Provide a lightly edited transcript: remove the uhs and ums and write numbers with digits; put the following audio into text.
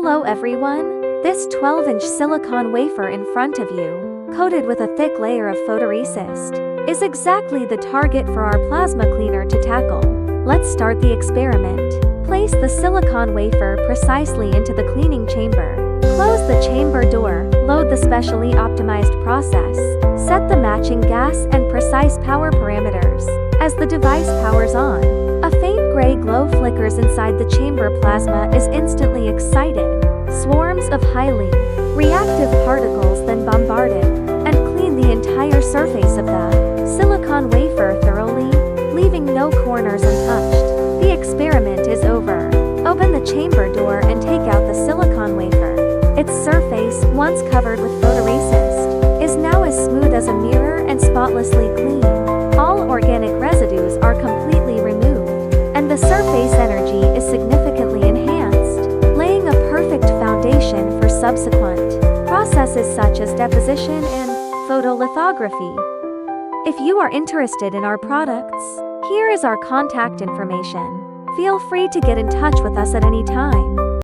Hello everyone! This 12-inch silicon wafer in front of you, coated with a thick layer of photoresist, is exactly the target for our plasma cleaner to tackle. Let's start the experiment. Place the silicon wafer precisely into the cleaning chamber. Close the chamber door, load the specially optimized process, set the matching gas and precise power parameters. As the device powers on, a faint gray glow flickers inside the chamber. Plasma is instantly excited. Swarms of highly reactive particles then bombarded and clean the entire surface of the silicon wafer thoroughly, leaving no corners untouched. The experiment is over. Open the chamber door and take out the silicon wafer. Its surface, once covered with photoresist, is now as smooth as a mirror and spotlessly clean. All organic residues are completely removed, and the surface energy is significantly enhanced, laying a perfect foundation for subsequent processes such as deposition and photolithography. If you are interested in our products, here is our contact information. Feel free to get in touch with us at any time.